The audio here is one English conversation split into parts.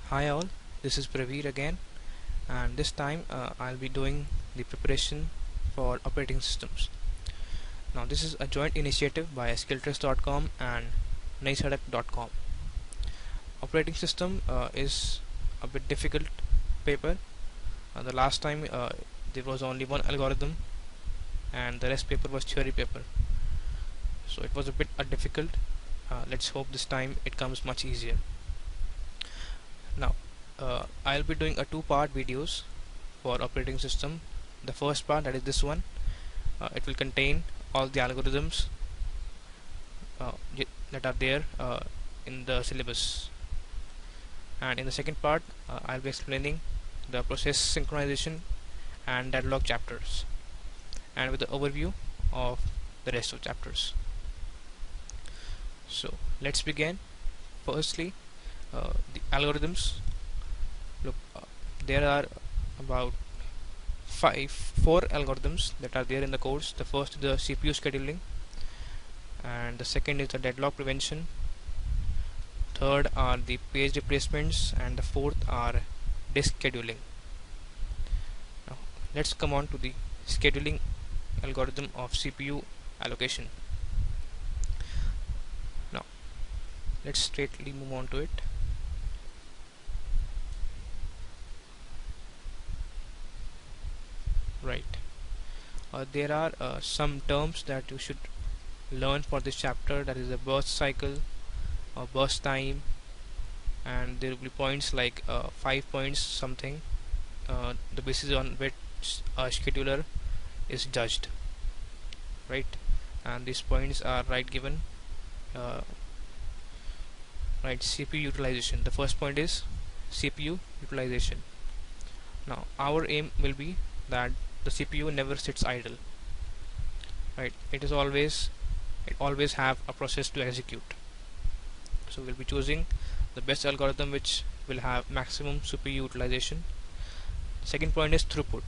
Hi all, this is Praveer again, and this time I'll be doing the preparation for operating systems. Now this is a joint initiative by Skilltrix.com and naisadak.com. Operating system is a bit difficult paper. The last time there was only one algorithm and the rest paper was theory paper. So it was a bit difficult. Let's hope this time it comes much easier. Now I'll be doing a two-part videos for operating system. The first part, that is this one, it will contain all the algorithms that are there in the syllabus, and in the second part I'll be explaining the process synchronization and deadlock chapters, and with the overview of the rest of chapters. So let's begin. Firstly, the algorithms. Look, there are about four algorithms that are there in the course. The first is the CPU scheduling, and the second is the deadlock prevention. Third are the page replacements, and the fourth are disk scheduling. Now let's come on to the scheduling algorithm of CPU allocation. Now let's straightly move on to it. Right, there are some terms that you should learn for this chapter, that is the burst cycle or burst time, and there will be points like 5 points something, the basis on which a scheduler is judged, right? And these points are given. Right, CPU utilization. The first point is CPU utilization. Now our aim will be that the CPU never sits idle, right? It always have a process to execute. So we'll be choosing the best algorithm which will have maximum CPU utilization. Second point is throughput.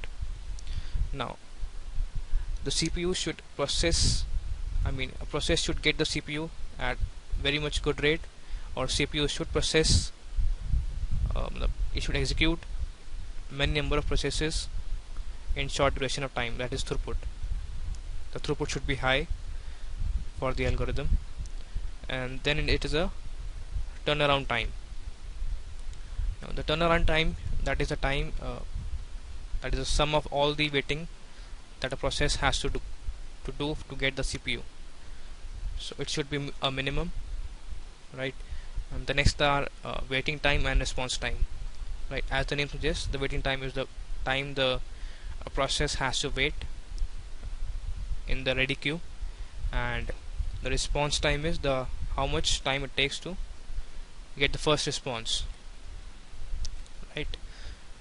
Now the CPU should process, a process should get the CPU at very much good rate, or CPU should process, it should execute many number of processes in short duration of time, that is throughput. The throughput should be high for the algorithm. And then it is a turnaround time. Now the turnaround time, that is the time, that is the sum of all the waiting that a process has to do to get the CPU. So it should be a minimum, right? And the next are waiting time and response time, right? As the name suggests, the waiting time is the time the process has to wait in the ready queue, and the response time is the how much time it takes to get the first response, right?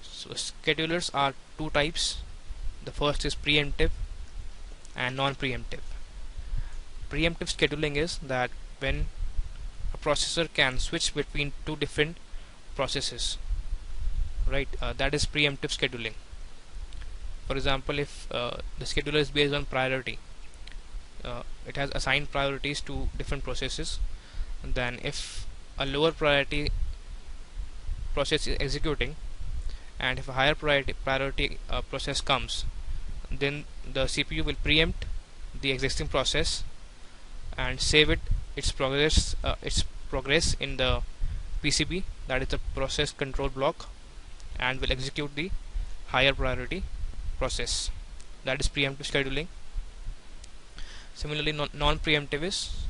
So schedulers are two types. The first is preemptive and non-preemptive. Preemptive scheduling is that when a processor can switch between two different processes, right? That is preemptive scheduling. For example, if the scheduler is based on priority, it has assigned priorities to different processes, and then if a lower priority process is executing, and if a higher priority process comes, then the CPU will preempt the existing process and save its progress in the PCB, that is the process control block, and will execute the higher priority process. That is preemptive scheduling. Similarly, non-preemptive is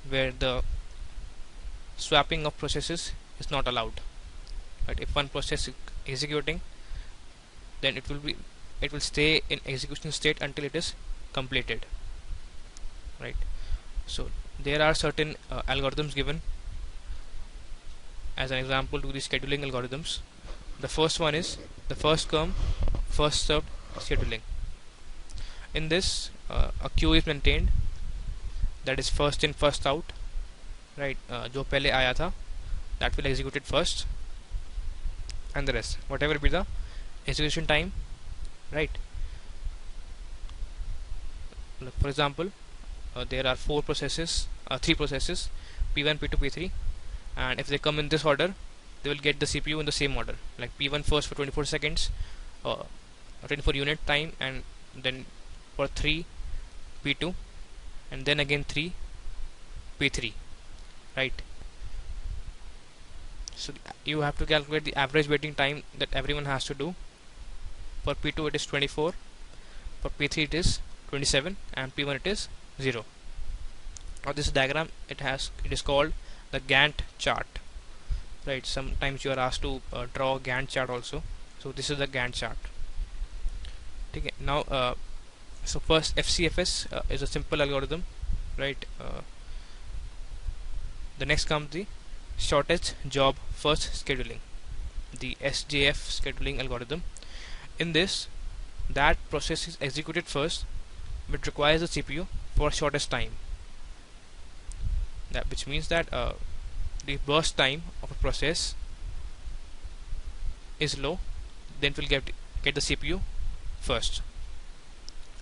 where the swapping of processes is not allowed. Right? If one process is executing, then it will stay in execution state until it is completed. Right. So there are certain algorithms given as an example to the scheduling algorithms. The first one is the first come first served scheduling. In this, a queue is maintained, that is first in first out, right? जो पहले आया था, that will execute it first, and the rest, whatever be the execution time, right? Look, for example, there are three processes, P1, P2, P3, and if they come in this order, they will get the CPU in the same order, like P1 first for 24 seconds, 24 unit time, and then for 3 P2, and then again 3 P3, right? So you have to calculate the average waiting time that everyone has to do. For P2 it is 24, for P3 it is 27, and P1 it is 0. Now this diagram, it is called the Gantt chart, right? Sometimes you are asked to draw a Gantt chart also. So this is the Gantt chart. Okay. Now so first FCFS is a simple algorithm, right? The next comes the shortest job first scheduling, the SJF scheduling algorithm. In this, that process is executed first, which requires the CPU for shortest time. That which means that the burst time of a process is low, then it will get the CPU first.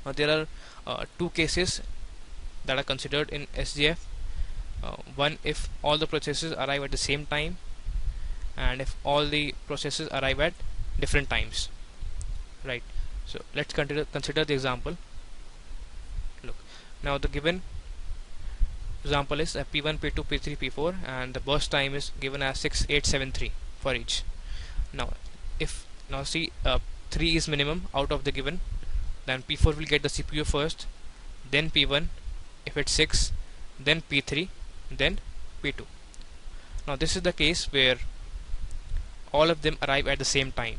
Now there are two cases that are considered in SJF. One, if all the processes arrive at the same time, and if all the processes arrive at different times, right? So let's consider the example. Look, now the given example is P1, P2, P3, P4, and the burst time is given as 6, 8, 7, 3 for each. Now see 3 is minimum out of the given, then P4 will get the CPU first, then P1, if it's 6, then P3, then P2. Now this is the case where all of them arrive at the same time,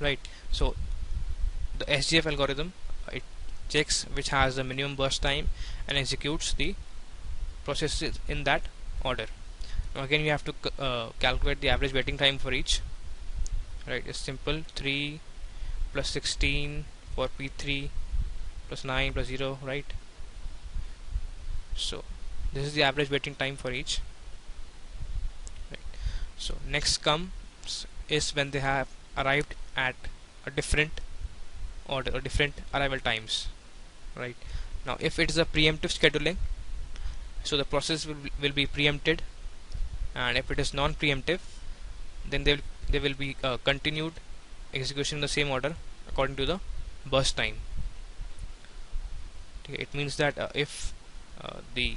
right? So the SGF algorithm, it checks which has the minimum burst time and executes the processes in that order. Now again you have to calculate the average waiting time for each, right? It's simple, 3 plus 16 for P3 plus 9 plus 0, right? So this is the average waiting time for each, right? So next comes is when they have arrived at a different order or different arrival times, right? Now if it is a preemptive scheduling, so the process will be preempted, and if it is non-preemptive, then there will be continued execution in the same order according to the burst time. Okay, it means that if the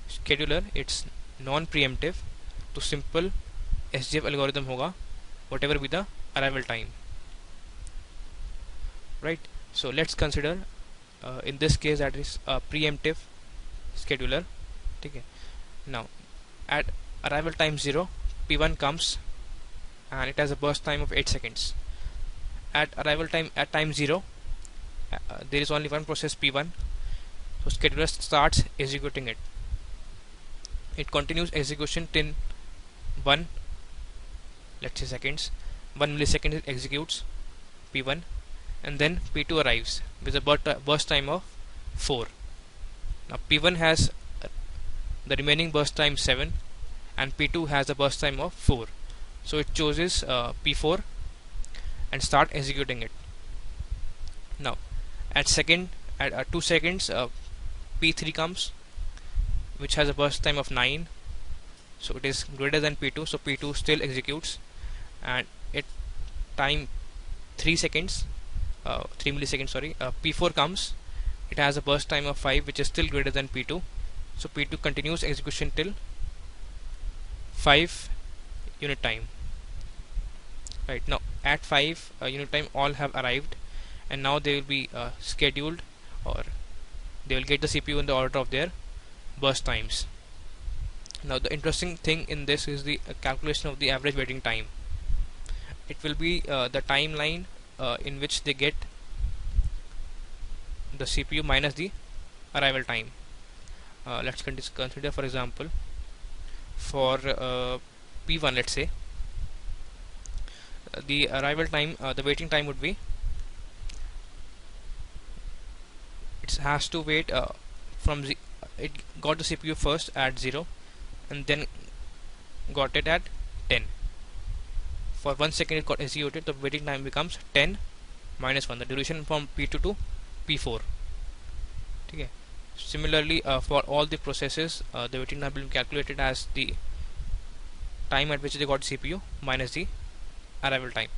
scheduler it's non-preemptive, तो simple SJF algorithm होगा whatever be the arrival time, right? So let's consider in this case that is a preemptive scheduler. Okay. Now at arrival time 0, P1 comes and it has a burst time of 8 seconds. At arrival time at time 0, there is only one process P1, so scheduler starts executing it. It continues execution till 1, let's say seconds, 1 millisecond it executes P1, and then P2 arrives with a burst time of 4. Now P1 has the remaining burst time 7 and P2 has a burst time of 4, so it chooses P4 and start executing it. Now at 2 seconds P3 comes, which has a burst time of 9, so it is greater than P2, so P2 still executes, and at time 3 milliseconds sorry, P4 comes, it has a burst time of 5, which is still greater than P2, so P2 continues execution till 5 unit time, right? Now at 5 unit time all have arrived, and now they will be scheduled, or they will get the CPU in the order of their burst times. Now the interesting thing in this is the calculation of the average waiting time. It will be the timeline in which they get the CPU minus the arrival time. Let's consider, for example, for P1, let's say the arrival time, the waiting time would be, it has to wait it got the CPU first at 0 and then got it at 10. For 1 second it got executed, the waiting time becomes 10 minus 1, the duration from P2 to P4. Okay. Similarly for all the processes, the waiting time will be calculated as the time at which they got CPU minus the arrival time.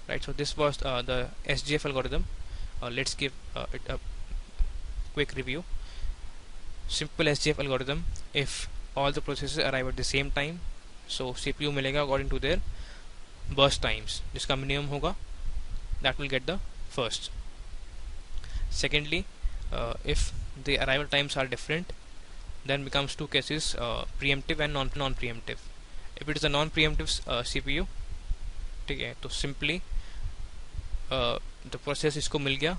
Right, so this was the SGF algorithm. Let's give it a quick review. Simple SGF algorithm, if all the processes arrive at the same time, so CPU मिलेगा according to their burst times, जिसका minimum होगा, that will get the first. Secondly, if the arrival times are different, then becomes two cases, preemptive and non-preemptive. If it is a non-preemptive CPU, ठीक है, तो simply the process इसको मिल गया,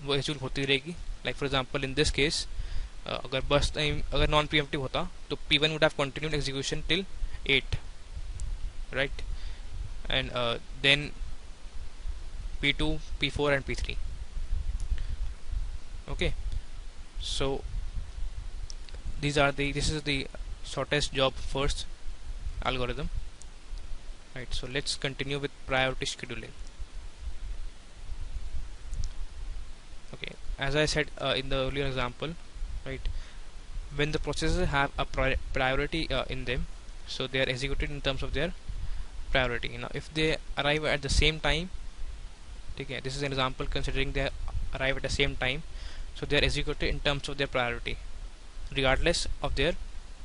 वो execute होती रहेगी. Like for example in this case, अगर burst time अगर non-preemptive होता तो P1 would have continued execution till 8, right, and then P2, P4 and P3. Okay, so this is the shortest job first algorithm, right? So let's continue with priority scheduling. Okay, as I said in the earlier example, right, when the processes have a priority in them, so they are executed in terms of their priority. Now if they arrive at the same time, okay, this is an example considering they arrive at the same time, so they are executed in terms of their priority regardless of their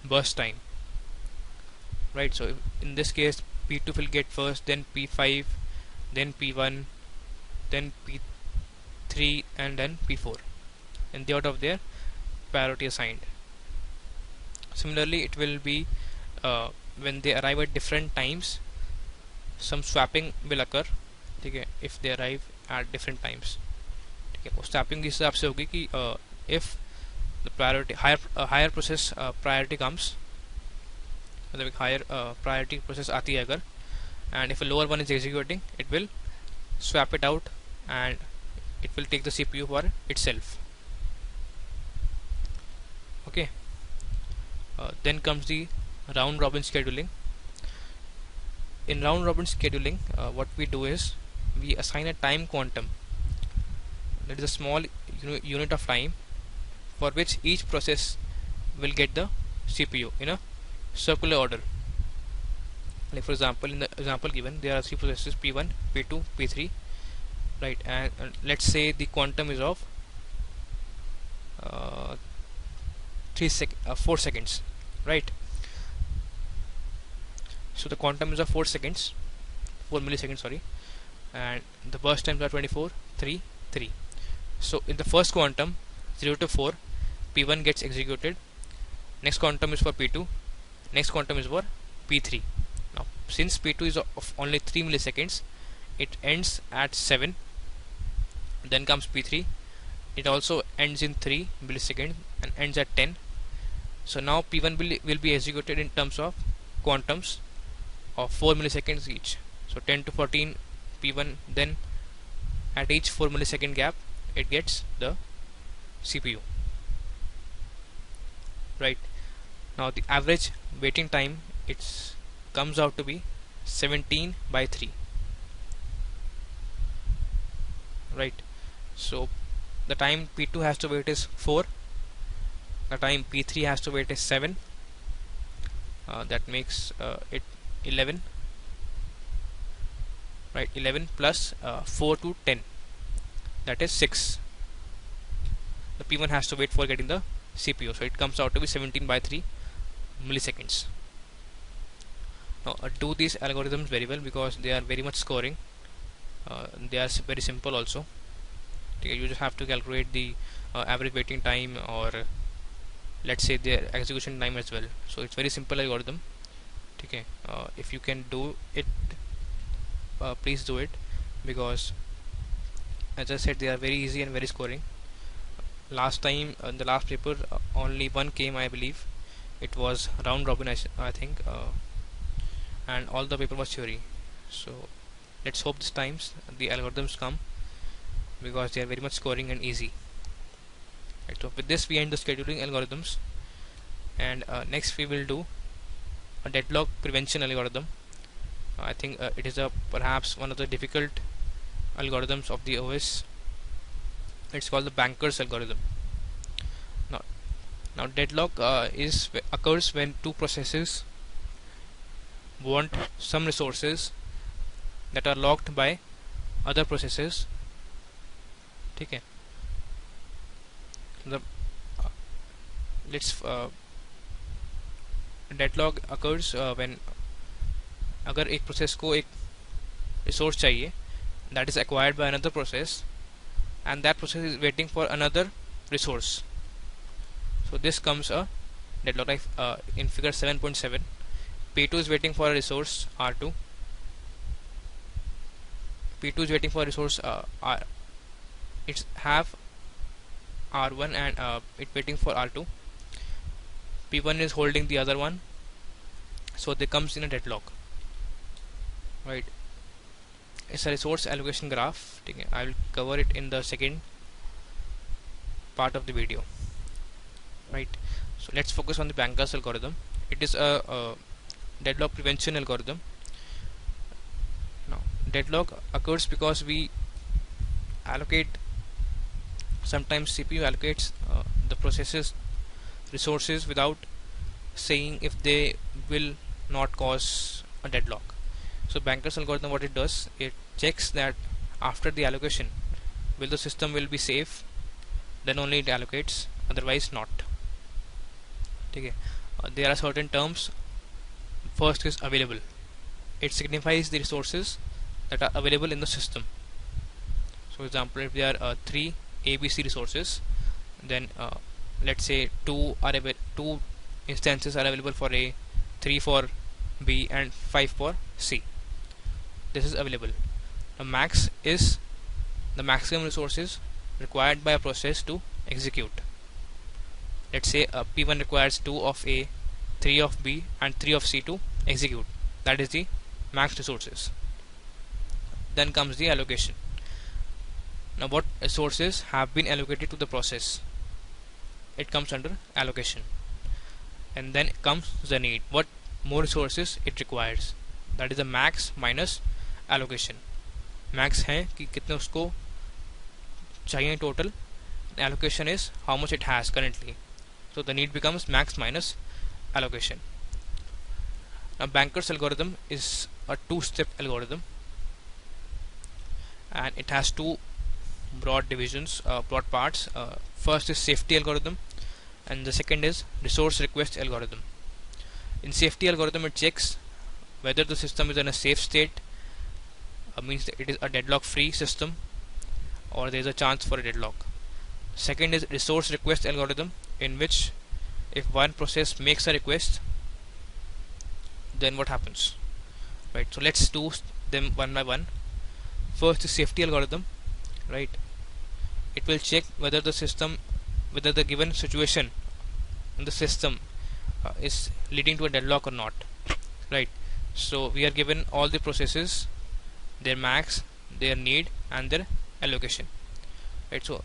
burst time, right? So in this case P2 will get first, then P5, then P1, then P3 and then P4 in the order of their priority assigned. Similarly it will be when they arrive at different times, some swapping will occur, okay, if they arrive at different times. Okay, वो swapping इस हिसाब से होगी कि if the priority higher process priority comes, मतलब higher priority process आती है अगर, and if a lower one is executing, it will swap it out and it will take the CPU for itself. Okay, then comes the round robin scheduling. In round robin scheduling, what we do is we assign a time quantum, that is a small unit of time, for which each process will get the CPU in a circular order. Like for example, in the example given, there are three processes P1, P2, P3, right, and let's say the quantum is of 4 seconds, right? So the quantum is of 4 milliseconds, sorry, and the burst times are 24, 3, 3. So in the first quantum 0 to 4, P1 gets executed, next quantum is for P2, next quantum is for P3. Now since P2 is of only 3 milliseconds, it ends at 7, then comes P3, it also ends in 3 milliseconds and ends at 10. So now P1 will be executed in terms of quantums of 4 milliseconds each. So 10 to 14 P1, then at each 4 millisecond gap it gets the CPU, right? Now the average waiting time, it comes out to be 17/3, right? So the time P2 has to wait is 4, the time P3 has to wait is 7, that makes it 11, right? 11 plus 4 to 10, that is 6. The P1 has to wait for getting the CPU, so it comes out to be 17/3 milliseconds. Now do these algorithms very well because they are very much scoring. They are very simple also. Okay, you just have to calculate the average waiting time, or let's say their execution time as well. So it's very simple algorithm. Okay, if you can do it, please do it, because as I said, they are very easy and very scoring. Last time in the last paper only one came, I believe. It was round robin, I think, and all the paper was theory. So let's hope this times the algorithms come, because they are very much scoring and easy. Right, so with this we end the scheduling algorithms, and next we will do a deadlock prevention algorithm. I think it is perhaps one of the difficult algorithms of the OS. It's called the banker's algorithm. Now deadlock occurs when two processes want some resources that are locked by other processes. ठीक है, मतलब let's deadlock occurs when अगर एक process को एक resource चाहिए that is acquired by another process and that process is waiting for another resource. So this comes a deadlock, like in figure 7.7, P2 is waiting for a resource R2. P2 is waiting for a resource R. It's have R1 and it's waiting for R2. P1 is holding the other one, so they comes in a deadlock. Right? It's a resource allocation graph. Okay, I will cover it in the second part of the video. Right? So let's focus on the Banker's algorithm. It is a deadlock prevention algorithm. Now, deadlock occurs because we allocate, sometimes CPU allocates the processes resources without saying if they will not cause a deadlock. So Banker's algorithm, what it does, it checks that after the allocation will the system will be safe, then only it allocates, otherwise not. Okay. There are certain terms. First is available. It signifies the resources that are available in the system. So for example, if there are 3 ABC resources, then let's say two instances are available for A, 3 for B and 5 for C. This is available. The max is the maximum resources required by a process to execute. Let's say P1 requires 2 of A, 3 of B and 3 of C to execute. That is the max resources. Then comes the allocation. Now what resources have been allocated to the process? It comes under allocation. And then comes the need. What more resources it requires? That is the max minus allocation. Max है कि कितने उसको चाहिए total. Allocation is how much it has currently. So the need becomes max minus allocation. Now Banker's algorithm is a two-step algorithm, and it has two broad divisions, broad parts. First is safety algorithm, and the second is resource request algorithm. In safety algorithm, it checks whether the system is in a safe state, means that it is a deadlock free system, or there is a chance for a deadlock. Second is resource request algorithm, in which if one process makes a request, then what happens? Right, so let's do them one by one. First is safety algorithm. Right, it will check whether the given situation in the system is leading to a deadlock or not. Right, so we are given all the processes, their max, their need and their allocation. Right, so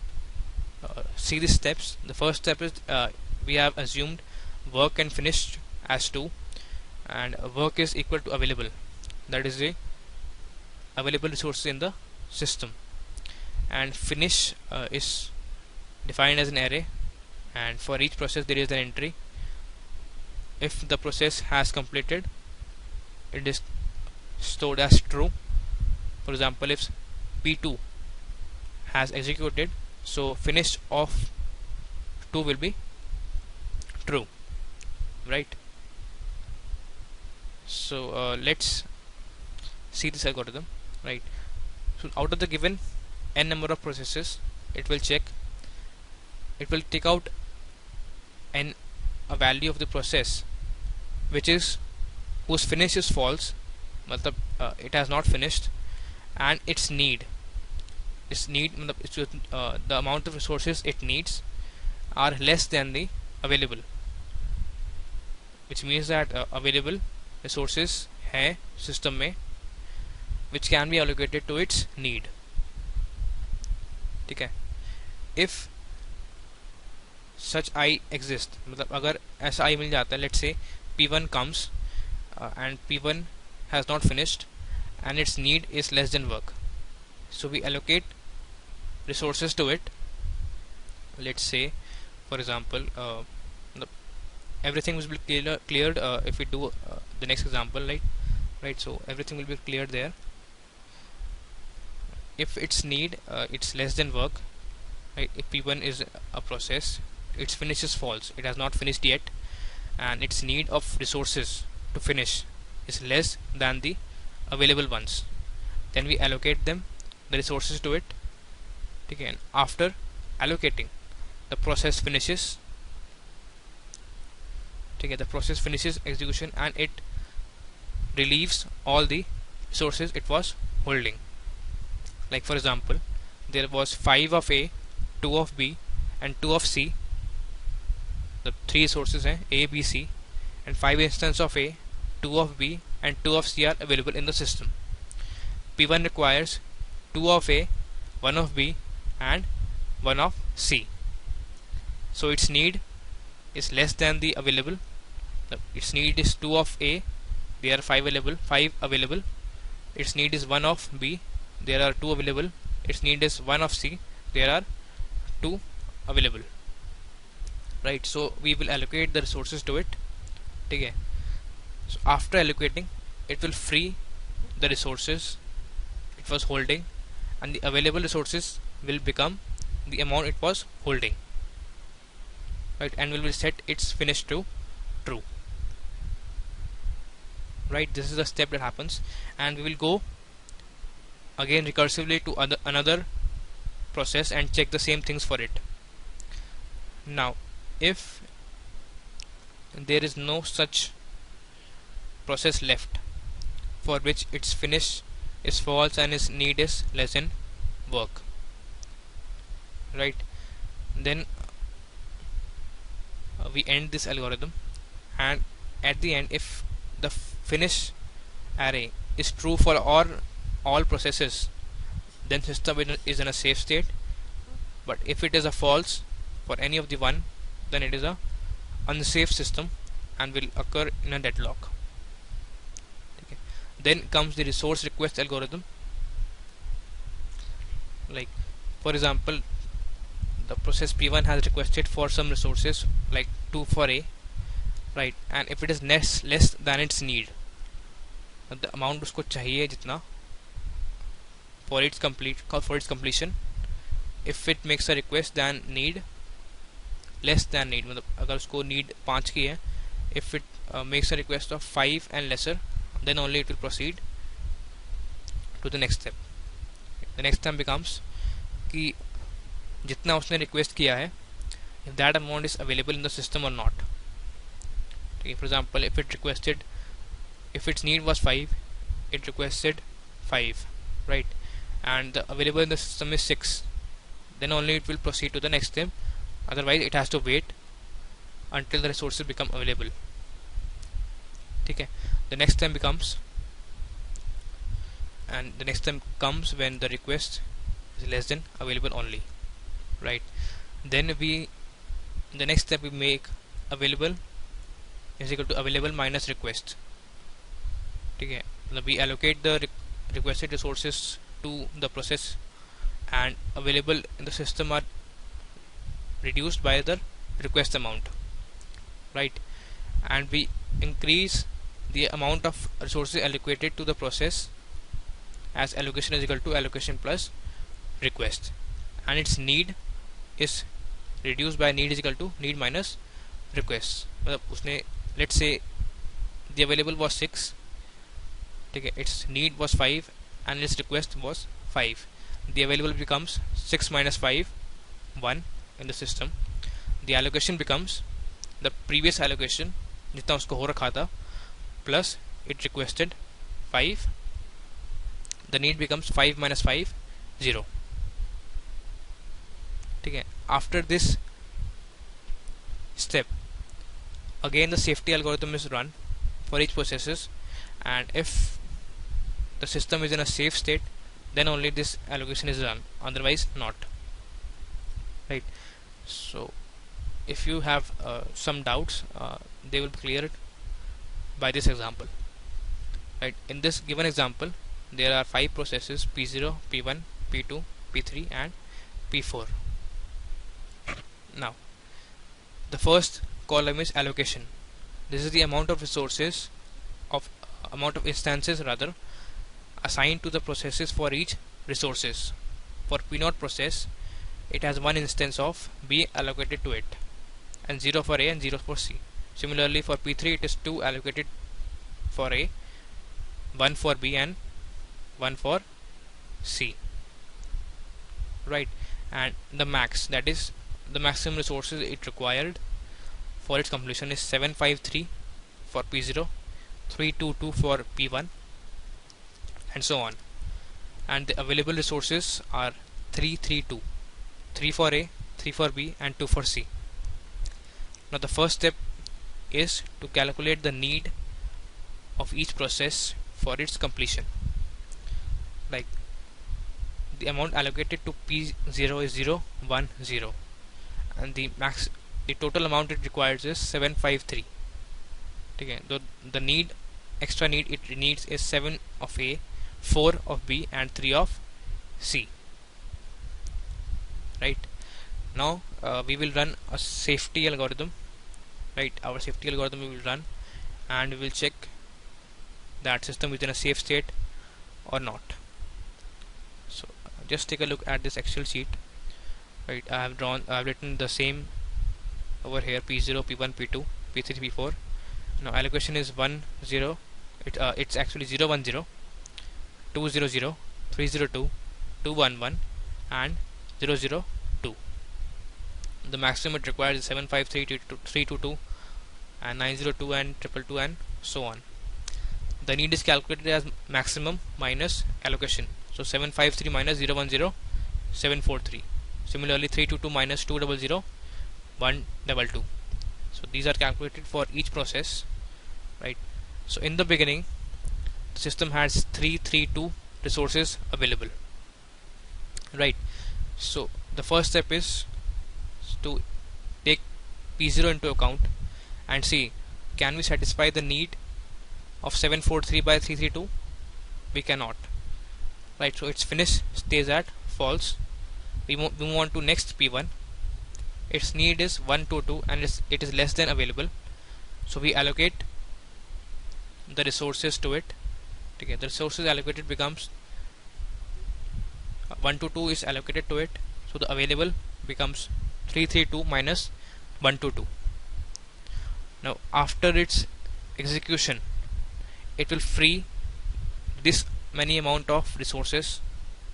see the steps. The first step is we have assumed work and finished as 2, and work is equal to available, that is the available resources in the system, and finish is defined as an array, and for each process there is an entry. If the process has completed, it is stored as true. For example, if P2 has executed, so finish of 2 will be true. Right, so let's see this algorithm. Right, so out of the given n number of processes, it will check, it will take out a value of the process whose finish is false, matlab it has not finished, and its need, the amount of resources it needs are less than the available, which means that available resources है system में which can be allocated to its need. ठीक है, if such I exist, मतलब अगर ऐसा I मिल जाता है, let's say P1 comes and P1 has not finished and its need is less than work, so we allocate resources to it. Let's say for example everything will be cleared if we do the next example, right, so everything will be cleared there. If its need it's less than work, right, if P1 is a process, its finish is false, it has not finished yet, and its need of resources to finish is less than the available ones, then we allocate them the resources to it. Okay, and after allocating, the process finishes. Okay, the process finishes execution and it relieves all the resources it was holding. Like for example, there was 5 of A, 2 of B and 2 of C. The 3 resources हैं A, B, C, and 5 instances of A, 2 of B and 2 of C are available in the system. P1 requires 2 of A, 1 of B and 1 of C. So its need is less than the available. Its need is 2 of A, there are 5 available. Its need is 1 of B, there are 2 available. Its need is 1 of C, there are 2 available. Right, so we will allocate the resources to it. Okay. So after allocating, it will free the resources it was holding, and the available resources will become the amount it was holding. Right, and we will set its finish to true. Right, this is the step that happens, and we will go again recursively to another process and check the same things for it. Now if there is no such process left for which its finish is false and its need is less than work, right, then we end this algorithm, and at the end, if the finish array is true for all processes, then system is in a safe state. But if it is a false for any of the one, then it is a unsafe system and will occur in a deadlock. Okay. Then comes the resource request algorithm. Like for example, the process P1 has requested for some resources like 2 for A, right, and if it is less than its need, the amount उसको चाहिए जितना for its completion, if it makes a request than need, less than need, मतलब अगर उसको need 5 की है, if it makes a request of 5 and lesser, then only it will proceed to the next step. The next step becomes कि जितना उसने request किया है, if that amount is available in the system or not. Okay, for example, if its need was 5, it requested 5, right, and the available in the system is 6, then only it will proceed to the next step. Otherwise it has to wait until the resources become available. Okay. The next step becomes, and the next step comes when the request is less than available only, right. Then in the next step we make available is equal to available minus request. Okay. We allocate the requested resources to the process, and available in the system are reduced by the request amount, right, and we increase the amount of resources allocated to the process as allocation is equal to allocation plus request, and its need is reduced by need is equal to need minus request. उसने, let's say the available was 6, okay, its need was 5 and its request was 5, the available becomes 6 minus 5, 1 in the system. The allocation becomes the previous allocation जितना उसको हो रखा था plus it requested 5, the need becomes 5 minus 5, 0. ठीक है. After this step, again the safety algorithm is run for each processes, and if the system is in a safe state, then only this allocation is run, otherwise not, right. So if you have some doubts, they will be cleared by this example, right. In this given example, there are 5 processes: P0, P1, P2, P3 and P4. Now the first column is allocation. This is the amount of resources of amount of instances rather assigned to the processes for each resources. For P0 process, it has one instance of B allocated to it, and 0 for A and 0 for C. Similarly, for P3 it is 2 allocated for A, 1 for B and 1 for C. Right, and the max, that is the maximum resources it required for its completion, is 753 for P0, 322 for P1, and so on. And the available resources are 332, 3 for A, 3 for B and 2 for C. Now the first step is to calculate the need of each process for its completion. Like the amount allocated to P0 is 0, 1, 0, and the total amount it requires is 753. Okay, the extra need it needs is 7 of A, 4 of B and 3 of C. Right, now we will run a safety algorithm. Right, our safety algorithm we will run, and we will check that system is in a safe state or not. So just take a look at this Excel sheet. Right, I have written the same over here: P0, P1, P2, P3, P4. Now allocation is 1, 0. It's actually 0, 1, 0, 2, 0, 0, 3, 0, 2, 2, 1, 1, and 0, 0, 2. The maximum it requires is 753, 322, and 902, and 222, and so on. The need is calculated as maximum minus allocation. So 753 minus 010, 743. Similarly, 322 minus 200, 122. So these are calculated for each process. Right. So in the beginning, the system has 332 resources available. Right. So the first step is to take P0 into account and see, can we satisfy the need of 743 by 332? We cannot. Right, so its finish stays at false. We move on to next P1. Its need is 122 and it is less than available, so we allocate the resources to it. Okay, the resources allocated becomes 122 is allocated to it, so the available becomes 332 minus 122. Now after its execution, it will free this many amount of resources,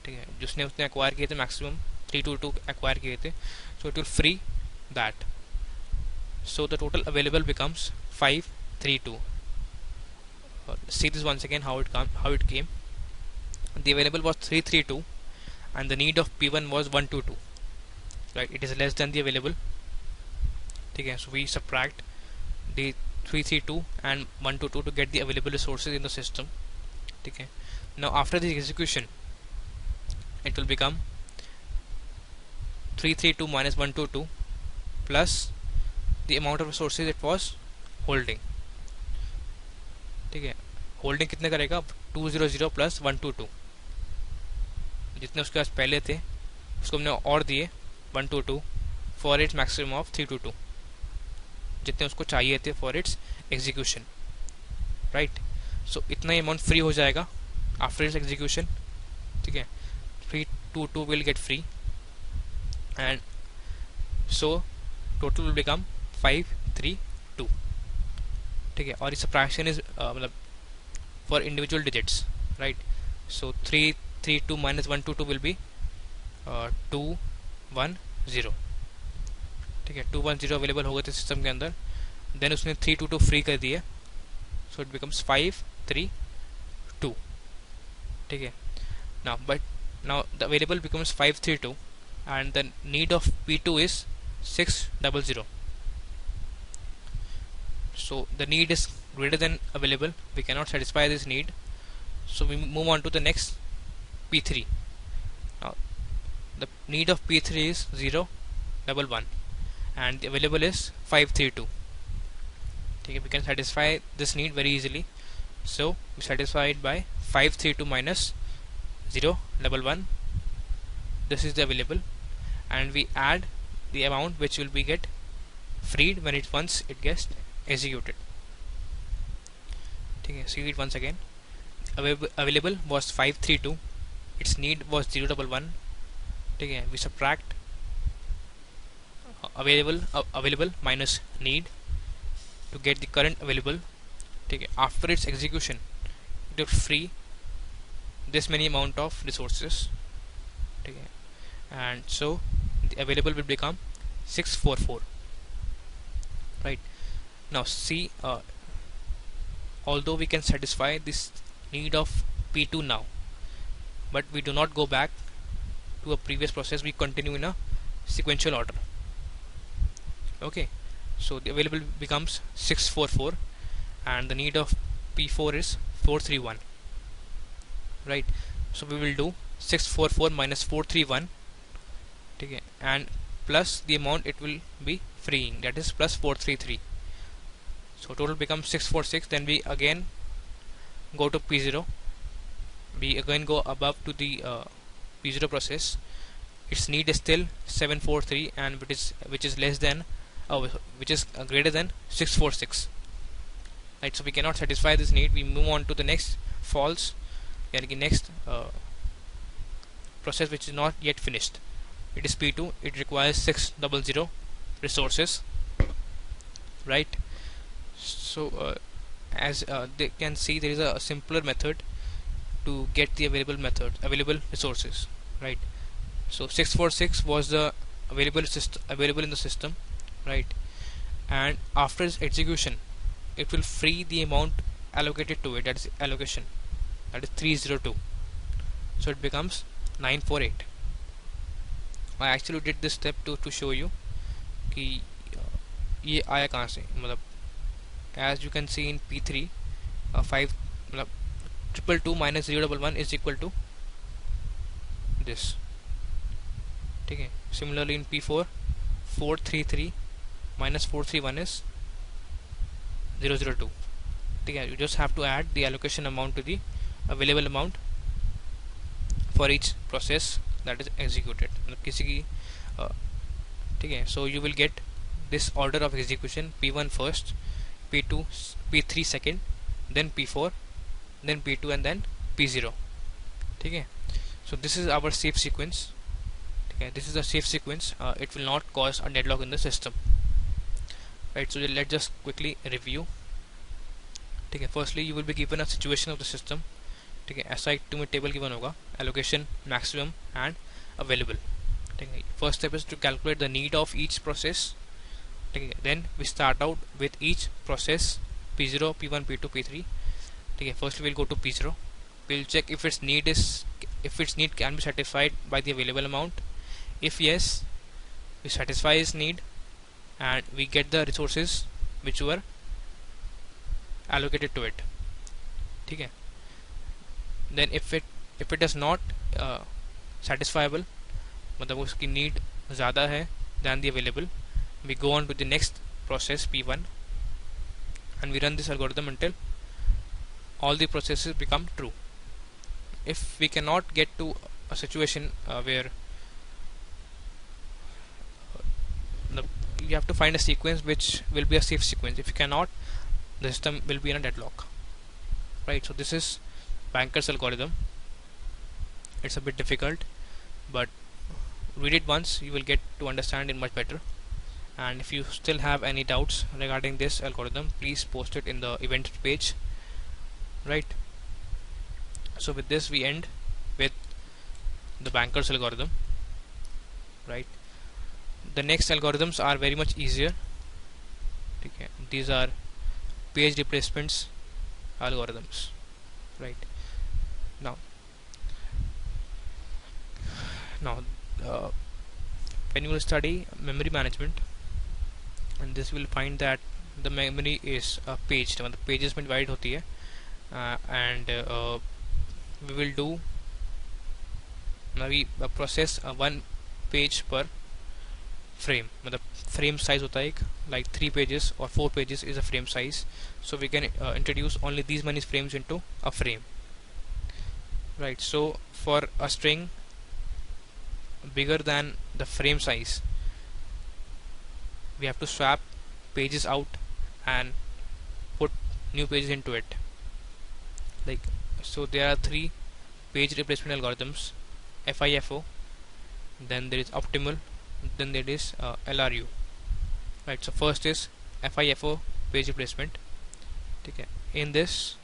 ठीक है, जिसने उसने acquire किए थे maximum 322 acquire किए थे, so it will free that. So the total available becomes 532. See this once again, how it came. The available was 332 and the need of P1 was 122. Right, it is less than the available. Okay, so we subtract the 332 and 122 to get the available resources in the system. Okay, now after the execution, it will become 332 minus 122 plus the amount of resources it was holding. ठीक है, holding कितने करेगा? 200 plus 122, जितने उसके पास पहले थे उसको हमने और दिए 122 फॉर इट्स मैक्सिमम ऑफ 322, जितने उसको चाहिए थे फॉर इट्स एग्जीक्यूशन. राइट, सो इतना ही अमाउंट फ्री हो जाएगा आफ्टर इट्स एग्जीक्यूशन. ठीक है, 322 will get free and so total will become 532. ठीक है, और इस फ्रैक्शन इज मतलब for individual digits. Right, so 332 minus 122 will be 210. ठीक है, 210 अवेलेबल हो गए थे सिस्टम के अंदर, देन उसने 322 फ्री कर दिया, सो इट बिकम्स 532. ठीक है, now the available becomes 532 and the need of P2 is 600. So the need is greater than available, we cannot satisfy this need, so we move on to the next P3. Now the need of P3 is 011 and the available is 532. Okay, we can satisfy this need very easily, so we satisfy it by 532 minus 011. This is the available, and we add the amount which will be get freed when it once it gets executed. Okay, see it once again. Available was 532, its need was 011. Okay, we subtract available minus need to get the current available. Okay, after its execution it will free this many amount of resources. Okay, and so the available will become 644. Right, now see, although we can satisfy this need of P2 now, but we do not go back to a previous process, we continue in a sequential order. Okay, so the available becomes 644 and the need of P4 is 431. Right, so we will do 644 minus 431, okay, and plus the amount it will be freeing, that is plus 433. So total becomes 646. Then we again go to P0, we again go above to the P0 process. Its need is still 743 and which is less than which is greater than 646. Right, so we cannot satisfy this need, we move on to the next false, the next process which is not yet finished. It is P2, it requires 600 resources. Right, so as they can see, there is a simpler method to get the available resources. Right, so 646 was the available in the system. Right, and after its execution it will free the amount allocated to it, that is allocation, that is 302. So it becomes 948. I actually did this step to show you कि ये आया कहाँ से, मतलब as you can see in P3 5 मतलब 222 minus 011 is equal to this. ठीक है, similarly in P4 433 minus 431 is 002. ठीक है, you just have to add the allocation amount to the available amount for each process that is executed. मतलब किसी की ठीक है, so you will get this order of execution: P1 first, P2, P3 second, then P4, then P2 and then P0. ठीक है, so this is our safe sequence. ठीक है, this is a safe sequence. It will not cause a deadlock in the system. Right, so let's just quickly review. ठीक है, firstly you will be given a situation of the system. ठीक है, ऐसा एक तुम्हें table given होगा, allocation, maximum and available. ठीक है, first step is to calculate the need of each process. ठीक है, then we start out with each process P0, P1, P2, P3. ठीक है, first we'll go to P0. We'll check if its need can be satisfied by the available amount. If yes, we satisfy its need and we get the resources which were allocated to it. ठीक है, then if it is not satisfiable, मतलब उसकी need ज़्यादा है than the available, we go on to the next process P1 and we run this algorithm until all the processes become true. If we cannot get to a situation where you have to find a sequence which will be a safe sequence. If you cannot, the system will be in a deadlock. Right, so this is Banker's algorithm. It's a bit difficult, but read it once, you will get to understand it much better. And if you still have any doubts regarding this algorithm, please post it in the event page. Right, so with this we end with the Banker's algorithm. Right, the next algorithms are very much easier. Okay, these are page replacements algorithms. Right, now when you will study memory management, and this will find that the memory is paged, the pages में divide होती है, and we will do maybe process one page per frame. मतलब frame size होता है एक, like 3 pages or 4 pages is a frame size, so we can introduce only these many frames into a frame. Right, so for a string bigger than the frame size, we have to swap pages out and put new pages into it. Like, so there are three page replacement algorithms: FIFO, then there is optimal, then there is LRU. Right, so first is FIFO, page replacement. Okay. In this,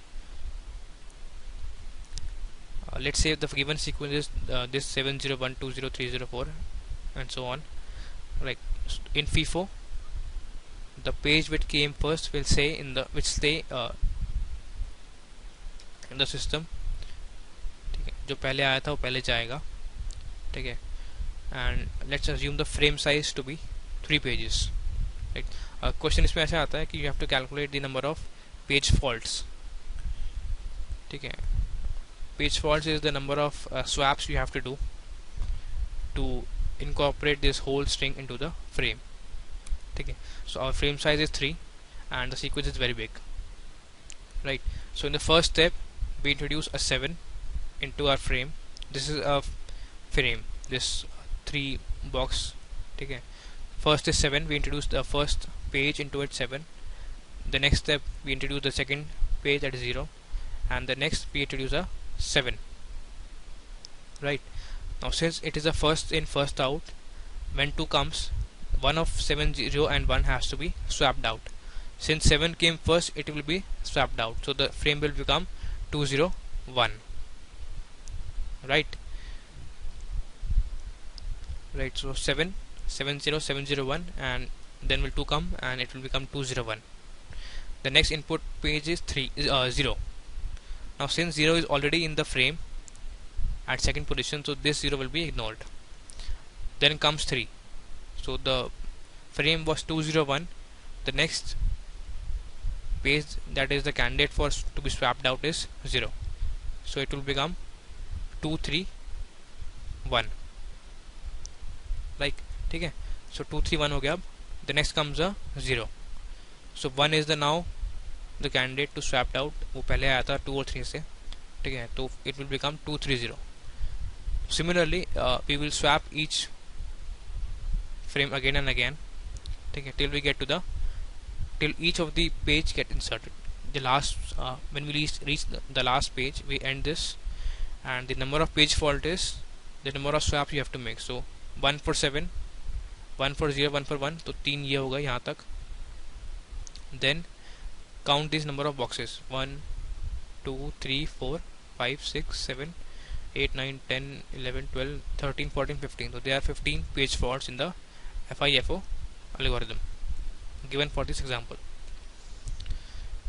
let's say the given sequence is this 7012030 and so on. Like in FIFO, the page which came first will stay in the in the system. ठीक है, जो पहले आया था वो पहले जाएगा. ठीक है, and let's assume the frame size to be 3 pages. Right. Question इसमें ऐसा आता है कि you have to calculate the number of page faults. ठीक है, page faults is the number of swaps you have to do to incorporate this whole string into the frame. Okay, so our frame size is 3 and the sequence is very big. Right, so in the first step we introduce a 7 into our frame. This is a frame, this 3 box. Okay, first is 7, we introduce the first page into it 7. The next step we introduce the second page at 0, and the next we introduce a 7. Right, now since it is a first in first out, when 2 comes, one of 7, 0 and 1 has to be swapped out. Since 7 came first, it will be swapped out, so the frame will become 201. Right, so 7, 70, 701, and then will 2 come and it will become 201. The next input page is 0. Now since 0 is already in the frame at second position, so this 0 will be ignored. Then comes 3. So the frame was 201. The next page that is the candidate for to be swapped out is 0. So it will become 231. Like, ठीक है, so 231 हो गया. अब the next comes a 0. So 1 is the now the candidate to swapped out. वो पहले आया था 2 और 3 से. ठीक है, तो it will become 230. Similarly, we will swap each frame again and again. ठीक है, till we get to the till each of the page get inserted. The last when we reach the last page, we end this, and the number of page fault is the number of swaps you have to make. So 1 for 7, 1 for 0, 1 for 1, तो 3 ये होगा यहाँ तक. Then count this number of boxes: 1, 2, 3, 4, 5, 6, 7, 8, 9, 10, 11, 12, 13, 14, 15. So there are 15 page faults in the FIFO algorithm given for this example.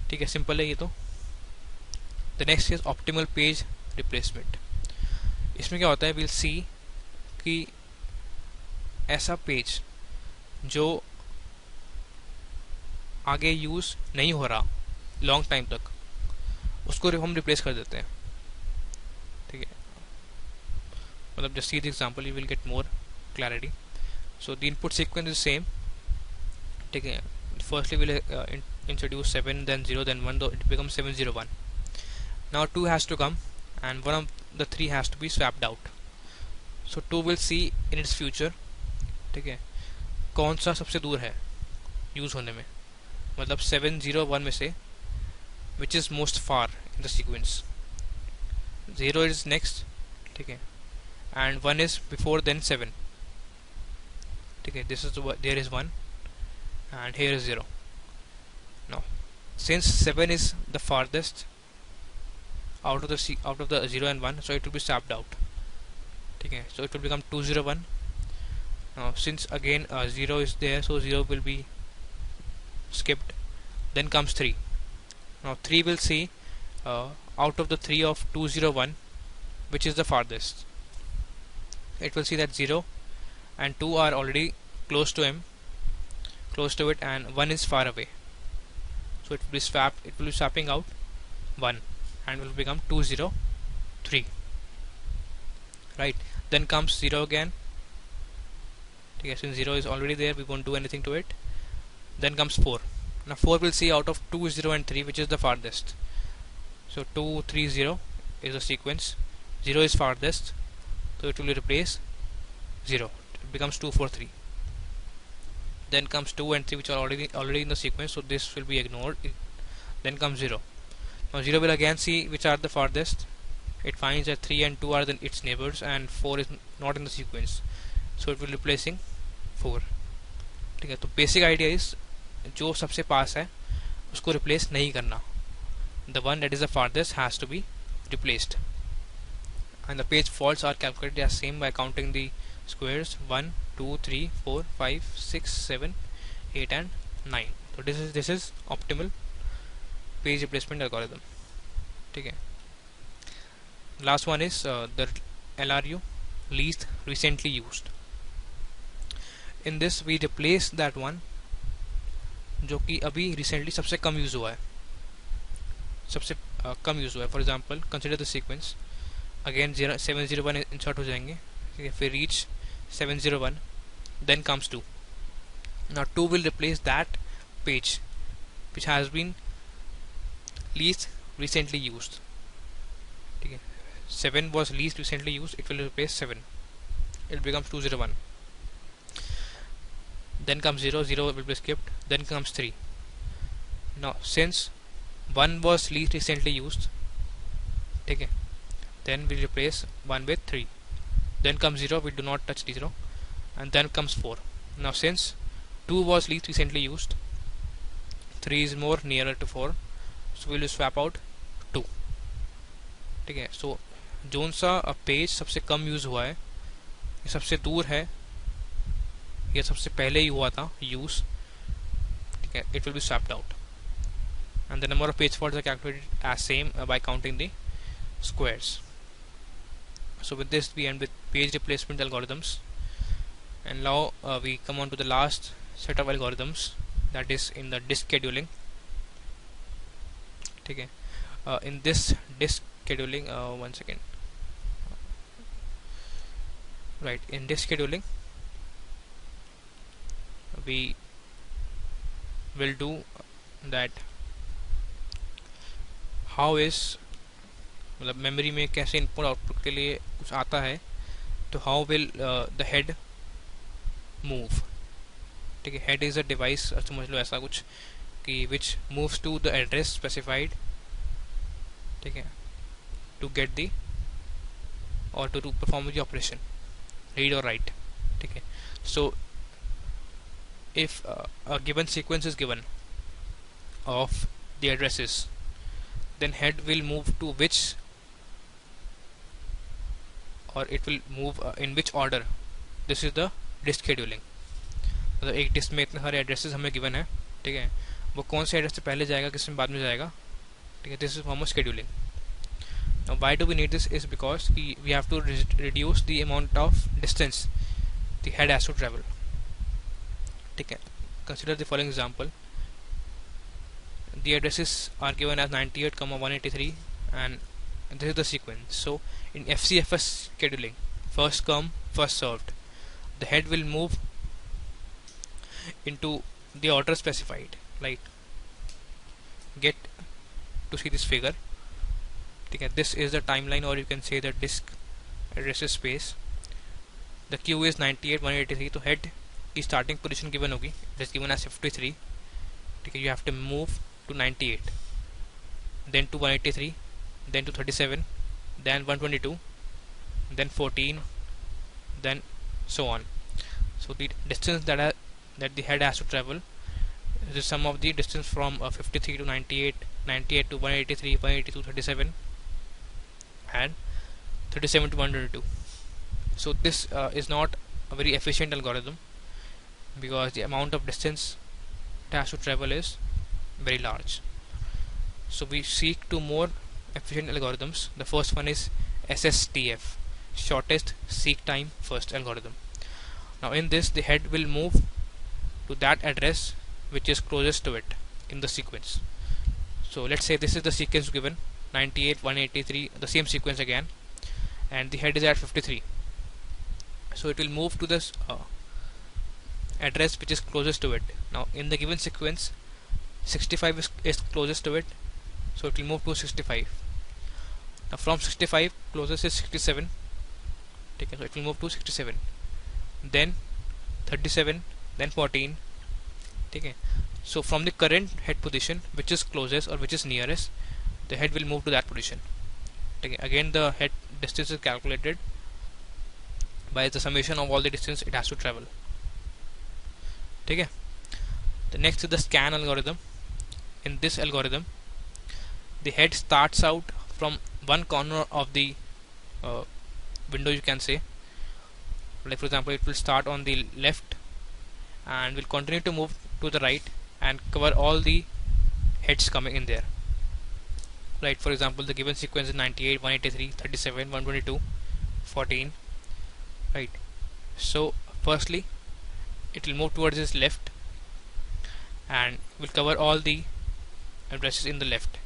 ठीक है, simple है ये तो. The next is optimal page replacement. इसमें क्या होता है, we'll see कि ऐसा पेज जो आगे यूज नहीं हो रहा लॉन्ग टाइम तक, उसको हम रिप्लेस कर देते हैं. ठीक है, मतलब just see the example, you will get more clarity. So the input sequence is same. ठीक है, firstly we'll introduce 7, then 0, then 1, though it becomes 701. Now 2 has to come and one of the 3 has to be swapped out. So 2 will see in its future, ठीक है, कौन सा सबसे दूर है use होने में, मतलब 701 में से which is most far in the sequence. 0 is next, ठीक है, and 1 is before then 7. ठीक है, this is there is 1 and here is 0. Now since 7 is the farthest out of the 0 and 1, so it will be swapped out. ठीक है, so it will become 201. Now since again 0 is there, so 0 will be skipped. Then comes 3. Now 3 will see out of the 3 of 201 which is the farthest. It will see that 0 and 2 are already close to it, and 1 is far away. So it will be swapping out 1 and will become 203. Right, then comes 0 again. Okay, since 0 is already there, we won't do anything to it. Then comes 4. Now 4 will see out of 2, 0 and 3 which is the farthest. So 2, 3, 0 is a sequence. 0 is farthest, so it will replace 0. It becomes 2, 4, 3. then comes 2 and 3 which are already in the sequence, so this will be ignored. Then comes 0. Now 0 will again see which are the farthest. It finds that 3 and 2 are its neighbors and 4 is not in the sequence, so it will replacing 4. ठीक है, तो basic idea is जो सबसे पास है उसको replace नहीं करना. The one that is the farthest has to be replaced, and the page faults are calculated as same by counting the squares 1 2 3 4 5 6 7 8 and 9. So this is optimal page replacement algorithm. ठीक है. Last one is the LRU, least recently used. In this we replace that one जो कि अभी recently सबसे कम use हुआ है, सबसे कम use हुआ है. For example consider the sequence, again 701 insert हो जाएंगे. ठीक है, फिर reach 701, then comes 2. Now 2 will replace that page which has been least recently used. ठीक है, 7 was least recently used, it will replace 7, it becomes 201. Then comes 0, 0 will be skipped, then comes 3. Now since 1 was least recently used, ठीक है, then we replace 1 with 3. Then comes 0, we do not touch the 0, and then comes 4. Now since 2 was least recently used, 3 is more nearer to 4, so we will swap out 2. ठीक है, so zone सा page सबसे कम use हुआ है, ये सबसे दूर है, ये सबसे पहले ही हुआ था यूज. ठीक है, it will be swapped out, and the number of page faults are calculated as same by counting the squares. So with this we end with page replacement algorithms, and now we come on to the last set of algorithms, that is in the disk scheduling. ठीक है, in this disk scheduling, one second, right, in disk scheduling we will do that how is, मतलब memory में कैसे input output के लिए कुछ आता है, तो how will the head move. ठीक है, हेड इज अ डिवाइस, समझ लो ऐसा कुछ कि which moves to the address specified. ठीक है, टू गेट द और to perform the operation, read और राइट. ठीक है, सो if a given sequence is given of the addresses, then head will move to which, or it will move in which order. This is the disk scheduling. मतलब एक disc में इतने सारे addresses हमें given है. ठीक है, वो कौन से एड्रेस से पहले जाएगा, किस में बाद में जाएगा. ठीक है, this is form of scheduling. Now why do we need this is because we have to reduce the amount of distance the head has to travel. ठीक है, consider the following example. The addresses are given as 98, 183, and this is the sequence. So in FCFS scheduling, first come first served, the head will move into the order specified. Like, get to see this figure. ठीक है, this is the timeline, or you can say the disk addresses space. The queue is 98, 183, तो head की starting position given होगी, it is given as 53. ठीक है, you have to move to 98, then to 183, then to 37, then 122, then 14, then so on. So the distance that the head has to travel is the sum of the distance from 53 to 98, 98 to 183, 180 to 37, and 37 to 122. So this is not a very efficient algorithm, because the amount of distance it has to travel is very large. So we seek to more efficient algorithms. The first one is SSTF, shortest seek time first algorithm. Now in this, the head will move to that address which is closest to it in the sequence. So let's say this is the sequence given, 98, 183, the same sequence again, and the head is at 53. So it will move to this address which is closest to it. Now in the given sequence, 65 is closest to it, so it will move to 65. Now from 65 closest is 67. Okay, so it will move to 67, then 37, then 14, ठीक है. So from the current head position, which is closest or which is nearest, the head will move to that position. ठीक है. Again the head distance is calculated by the summation of all the distance it has to travel. ठीक है. The next is the scan algorithm. In this algorithm, the head starts out from one corner of the window, you can say. Like for example, it will start on the left and will continue to move to the right and cover all the heads coming in there. Right, for example, the given sequence is 98, 183, 37, 122, 14. Right, so firstly it will move towards its left and will cover all the addresses in the left.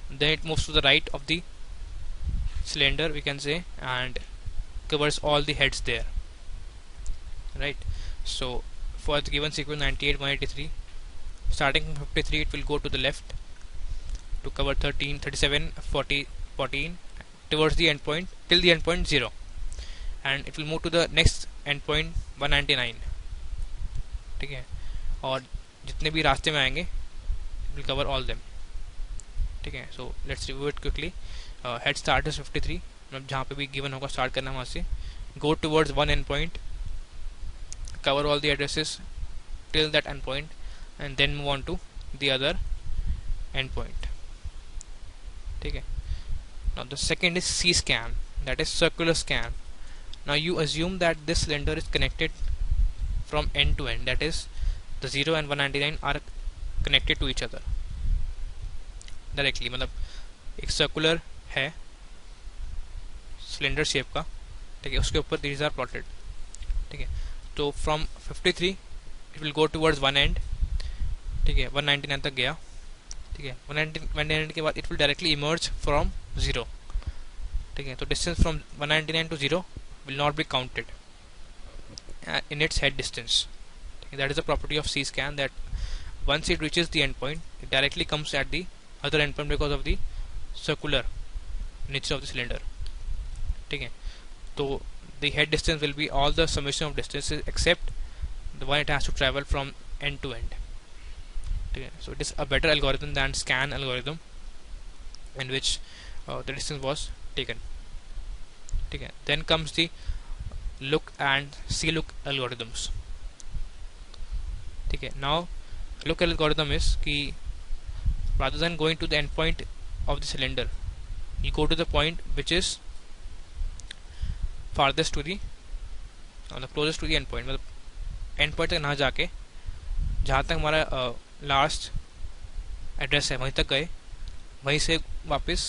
Then it moves to the right of the cylinder, we can say, and covers all the heads there. Right, so for the given sequence 98, 183, starting from 53 it will go to the left to cover 13, 37, 40, 14 towards the endpoint till the endpoint 0, and it will move to the next endpoint 199. ठीक है, और जितने भी रास्ते में आएंगे it will cover all them. ठीक है. So let's review it quickly. Head start is 53, मतलब जहाँ पे भी given होगा start करना वहाँ से, go towards one endpoint, cover all the addresses till that endpoint, and then move on to the other endpoint. ठीक है. Now the second is C scan, that is circular scan. Now you assume that this cylinder is connected from end to end, that is the 0 and 199 are connected to each other directly. मतलब एक circular है cylinder shape का, ठीक है, उसके ऊपर these are plotted. ठीक है. तो from 53 it will go towards one end, ठीक है, 199 तक गया. ठीक है. 199 के बाद it will directly emerge from 0. ठीक है. तो distance from 199 to 0 will not be counted in its head distance. That is the property of C scan, that once it reaches the endpoint it directly comes at the other endpoint because of the circular nature of the cylinder. ठीक है. तो the head distance will be all the summation of distances except the one it has to travel from end to end. ठीक है. So it is a better algorithm than scan algorithm in which the distance was taken. ठीक है. Then comes the look and see look algorithms. ठीक है. Now look algorithm is कि rather than going to the endpoint of the cylinder, you go to the point which is farthest to the closest to the endpoint. मतलब endpoint तक ना जाके जहाँ तक हमारा लास्ट एड्रेस है वहीं तक गए, वहीं से वापस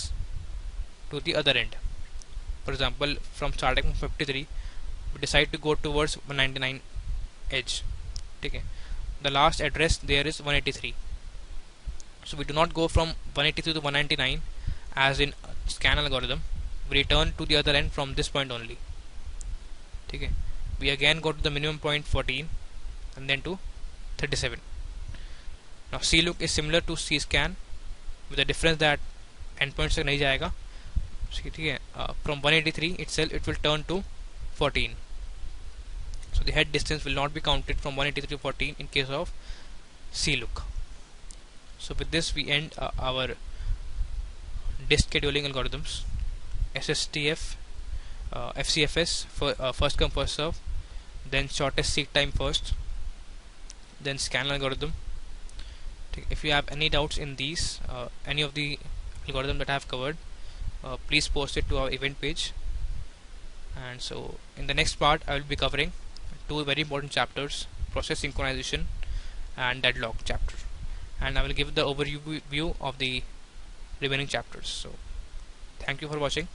to the other end. For example, from starting from 53 we decide to go towards 199 edge. ठीक है. The last address there is 183, so we do not go from 183 to 199 as in scan algorithm. We return to the other end from this point only. ठीक है. We again go to the minimum point 14 and then to 37. Now C look is similar to C scan with the difference that endpoint तक नहीं जाएगा. ठीक है. From 183 itself it will turn to 14. So the head distance will not be counted from 183 to 14 in case of C look. So with this we end our disk scheduling algorithms, SSTF, FCFS for first come first serve, then shortest seek time first, then scan algorithm. If you have any doubts in these any of the algorithm that I have covered, please post it to our event page. And so in the next part I will be covering two very important chapters, process synchronization and deadlock chapter, and I will give the overview of the remaining chapters. So thank you for watching.